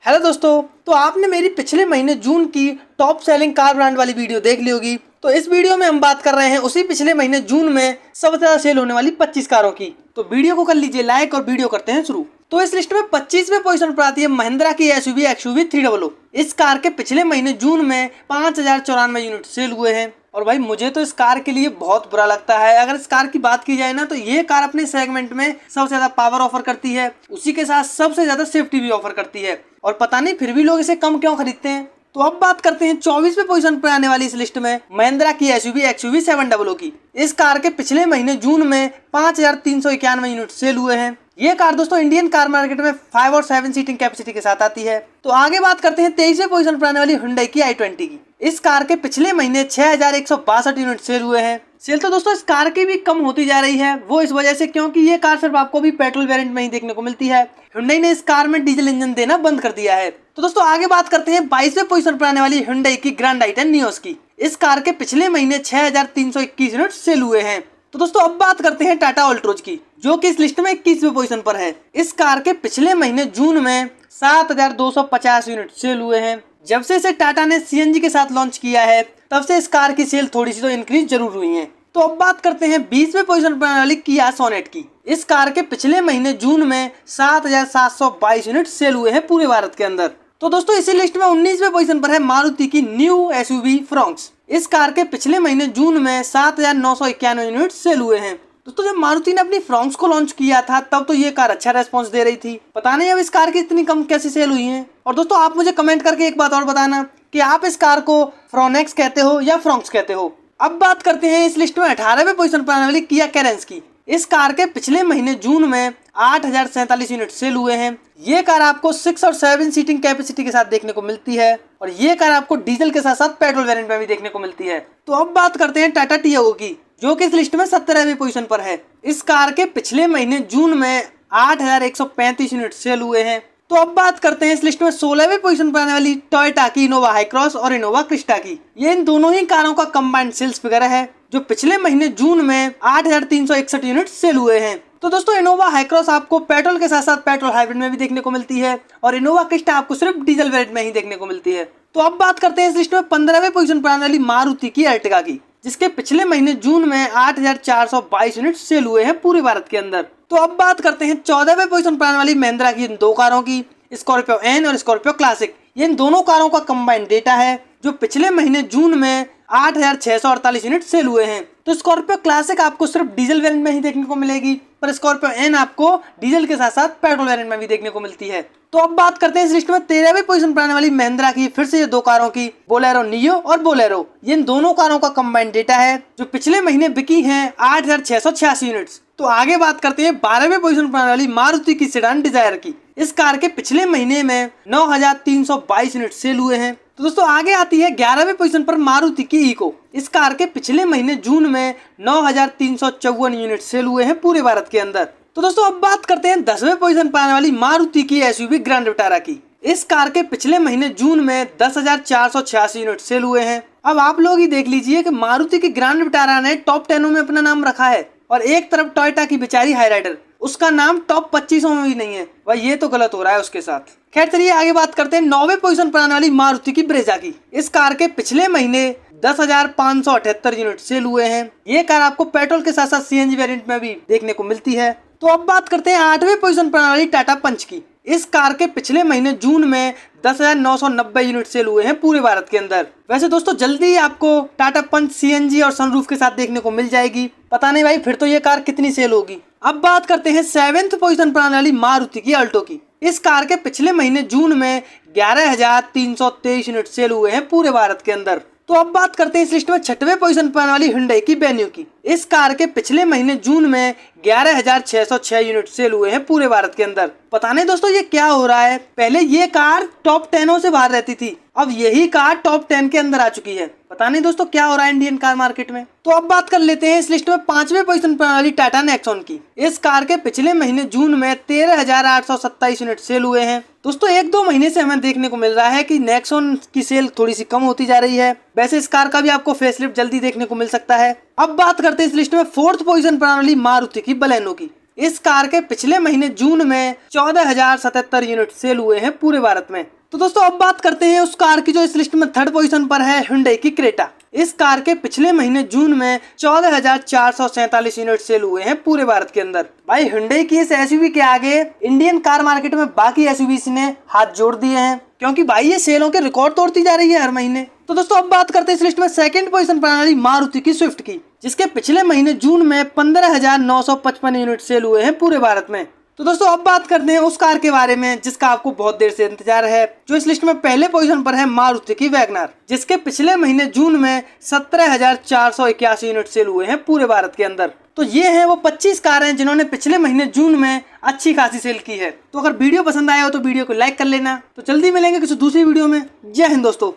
Hello दोस्तों, तो आपने मेरी पिछले महीने जून की टॉप सेलिंग कार ब्रांड वाली वीडियो देख ली होगी। तो इस वीडियो में हम बात कर रहे हैं उसी पिछले महीने जून में सबसे ज्यादा सेल होने वाली 25 कारों की। तो वीडियो को कर लीजिए लाइक और वीडियो करते हैं शुरू। तो इस लिस्ट में 25वें पोजीशन पर आती है महिंद्रा की एसयूवी एक्सयूवी 300। इस कार के पिछले महीने जून में 5094 यूनिट सेल हुए हैं। और भाई मुझे तो इस कार के लिए बहुत बुरा लगता है। अगर इस कार की बात की जाए ना, तो ये कार अपने सेगमेंट में सबसे ज्यादा पावर ऑफर करती है, उसी के साथ सबसे ज्यादा सेफ्टी भी ऑफर करती है। और पता नहीं फिर भी लोग इसे कम क्यों खरीदते हैं। तो अब बात करते हैं 24वें पोजीशन पर आने वाली इस लिस्ट में महिंद्रा की एसयूवी एक्सयूवी 700 की। इस कार के पिछले महीने जून में 5391 यूनिट सेल हुए हैं। ये कार दोस्तों इंडियन कार मार्केट में 5 और 7 सीटिंग कैपेसिटी के साथ आती है। तो आगे बात करते हैं 23वें पोजीशन पर आने वाली Hyundai की i20 की। इस कार के पिछले महीने 6162 यूनिट सेल हुए हैं। सेल तो दोस्तों इस कार की भी कम होती जा रही है, वो इस वजह से क्योंकि ये कार सिर्फ आपको भी पेट्रोल वेरिएंट में ही देखने को मिलती है। Hyundai ने इस कार में डीजल इंजन देना बंद कर दिया है। तो दोस्तों आगे बात करते हैं 22वें पोजीशन पर आने वाली Hyundai की ग्रैंड i10 नियोस की। इस कार के पिछले महीने 6321 यूनिट सेल हुए हैं। तो दोस्तों अब बात करते हैं टाटा अल्ट्रोज की, जो कि इस लिस्ट में 21वें पोजीशन पर है। इस कार के पिछले महीने जून में 7250 यूनिट सेल हुए हैं। जब से इसे टाटा ने सीएनजी के साथ लॉन्च किया है, तब से इस कार की सेल थोड़ी सी तो इंक्रीज जरूर हुई है। तो अब बात करते हैं 20वें पोजीशन पर आने वाली किया सोनेट की। इस कार के पिछले महीने जून में 7722 यूनिट सेल हुए हैं पूरे भारत के अंदर। तो दोस्तों इसी लिस्ट में 19वें पोजीशन पर है मारुति की न्यू एसयूवी फ्रॉन्क्स। इस कार के पिछले महीने जून में 7991 यूनिट सेल हुए हैं। दोस्तों जब मारुति ने अपनी फ्रॉन्क्स को लॉन्च किया था, तब तो ये कार अच्छा रेस्पॉन्स दे रही थी। पता नहीं अब इस कार की इतनी कम कैसी सेल हुई है। और दोस्तों आप मुझे कमेंट करके एक बात और बताना कि आप इस कार को फ्रोनेक्स कहते हो या फ्रॉन्क्स कहते हो। अब बात करते हैं इस लिस्ट में 18वें पोजीशन पर आने वाली किया कैरेंस की। इस कार के पिछले महीने जून में 8047 यूनिट सेल हुए हैं। ये कार आपको 6 और 7 सीटिंग कैपेसिटी के साथ देखने को मिलती है, और ये कार आपको डीजल के साथ साथ पेट्रोल वेरिएंट में भी देखने को मिलती है। तो अब बात करते हैं टाटा टियागो की, जो कि इस लिस्ट में 17वें पोजीशन पर है। इस कार के पिछले महीने जून में 8135 यूनिट सेल हुए हैं। तो अब बात करते हैं इस लिस्ट में 16वें पोजीशन पर आने वाली टोयोटा की इनोवा हाई क्रॉस और इनोवा क्रिस्टा की। ये इन दोनों ही कारों का कंबाइंड सेल्स फिगर है, जो पिछले महीने जून में 8361 यूनिट सेल हुए हैं। तो दोस्तों इनोवा हाई क्रॉस आपको पेट्रोल के साथ साथ पेट्रोल हाइब्रिड में भी देखने को मिलती है, और इनोवा क्रिस्टा आपको सिर्फ डीजल वेरिएंट में ही देखने को मिलती है। तो अब बात करते हैं इस लिस्ट में 15वें पोजीशन पर आने वाली मारुति की अर्टिगा की, जिसके पिछले महीने जून में 8422 यूनिट सेल हुए हैं पूरे भारत के अंदर। तो अब बात करते हैं 14वें पोजीशन पर आने वाली महिंद्रा की इन दो कारों की, स्कॉर्पियो एन और स्कॉर्पियो क्लासिक। ये इन दोनों कारों का कंबाइंड डेटा है, जो पिछले महीने जून में 8648 यूनिट सेल हुए हैं। तो स्कॉर्पियो क्लासिक आपको सिर्फ डीजल वेरिएंट में ही देखने को मिलेगी, पर स्कॉर्पियो एन आपको डीजल के साथ साथ पेट्रोल वेरिएंट में भी देखने को मिलती है। तो अब बात करते हैं इस लिस्ट में 13वें पोजीशन पर आने वाली महिंद्रा की फिर से ये दो कारों की, बोलेरो नियो और बोलेरो। ये इन दोनों कारों का कंबाइंड डेटा है, जो पिछले महीने बिकी हैं 8686 यूनिट्स। तो आगे बात करते हैं 12वें पोजीशन पर आने वाली मारुति की सेडान डिजायर की। इस कार के पिछले महीने में 9322 यूनिट सेल हुए हैं। तो दोस्तों आगे आती है 11वें पोजीशन पर मारुति की इको। इस कार के पिछले महीने जून में 9354 यूनिट सेल हुए हैं पूरे भारत के अंदर। तो दोस्तों अब बात करते हैं 10वें पोजीशन पर आने वाली मारुति की एसयूवी ग्रैंड विटारा की। इस कार के पिछले महीने जून में 10,486 यूनिट सेल हुए हैं। अब आप लोग ही देख लीजिए कि मारुति की ग्रैंड विटारा ने टॉप 10 में अपना नाम रखा है, और एक तरफ टोयोटा की बेचारी हाईराइडर, उसका नाम टॉप 25 में भी नहीं है। भाई ये तो गलत हो रहा है उसके साथ। खैर चलिए आगे बात करते हैं 9वें पोजीशन पर आने वाली मारुति की ब्रेजा की। इस कार के पिछले महीने 10,578 यूनिट सेल हुए हैं। ये कार आपको पेट्रोल के साथ साथ सीएनजी वेरिएंट में भी देखने को मिलती है। तो अब बात करते हैं 8वें पोजीशन पर आने वाली टाटा पंच की। इस कार के पिछले महीने जून में 10,990 यूनिट सेल हुए हैं पूरे भारत के अंदर। वैसे दोस्तों जल्दी ही आपको टाटा पंच सीएनजी और सनरूफ के साथ देखने को मिल जाएगी। पता नहीं भाई फिर तो ये कार कितनी सेल होगी। अब बात करते हैं 7वें पोजीशन पर आने वाली मारुति की अल्टो की। इस कार के पिछले महीने जून में 11,323 यूनिट सेल हुए हैं पूरे भारत के अंदर। तो अब बात करते हैं इस लिस्ट में 6वें पोजीशन पर आने वाली Hyundai की वेन्यू की। इस कार के पिछले महीने जून में 11,606 यूनिट सेल हुए हैं पूरे भारत के अंदर। पता नहीं दोस्तों ये क्या हो रहा है, पहले ये कार टॉप 10 से बाहर रहती थी, अब यही कार टॉप 10 के अंदर आ चुकी है। पता नहीं दोस्तों क्या हो रहा है इंडियन कार मार्केट में। तो अब बात कर लेते हैं इस लिस्ट में 5वें पोजीशन पर आने वाली टाटा नेक्सॉन की। इस कार के पिछले महीने जून में 13,827 यूनिट सेल हुए हैं। दोस्तों 1-2 महीने से हमें देखने को मिल रहा है कि नेक्सॉन की सेल थोड़ी सी कम होती जा रही है। वैसे इस कार का भी आपको फेसलिफ्ट जल्दी देखने को मिल सकता है। अब बात करते हैं इस लिस्ट में 4th पोजीशन पर आने वाली मारुति की बलेनो की। इस कार के पिछले महीने जून में 14,077 यूनिट सेल हुए हैं पूरे भारत में। तो दोस्तों अब बात करते हैं उस कार की जो इस लिस्ट में थर्ड पोजीशन पर है, Hyundai की क्रेटा। इस कार के पिछले महीने जून में 14,447 यूनिट सेल हुए हैं पूरे भारत के अंदर। भाई Hyundai की इस एसयूवी के आगे इंडियन कार मार्केट में बाकी एसयूवीज ने हाथ जोड़ दिए हैं, क्योंकि भाई ये सेलों के रिकॉर्ड तोड़ती जा रही है हर महीने। तो दोस्तों अब बात करते हैं इस लिस्ट में सेकंड पोजीशन पर आने वाली मारुति की स्विफ्ट की, जिसके पिछले महीने जून में 15,955 यूनिट सेल हुए हैं पूरे भारत में। तो दोस्तों अब बात करते हैं उस कार के बारे में जिसका आपको बहुत देर से इंतजार है, जो इस लिस्ट में पहले पोजीशन पर है, मारुति की वैगनर, जिसके पिछले महीने जून में 17,481 यूनिट सेल हुए हैं पूरे भारत के अंदर। तो ये हैं वो 25 कारें जिन्होंने पिछले महीने जून में अच्छी खासी सेल की है। तो अगर वीडियो पसंद आया हो तो वीडियो को लाइक कर लेना। तो जल्दी मिलेंगे किसी दूसरी वीडियो में। जय हिंद दोस्तों।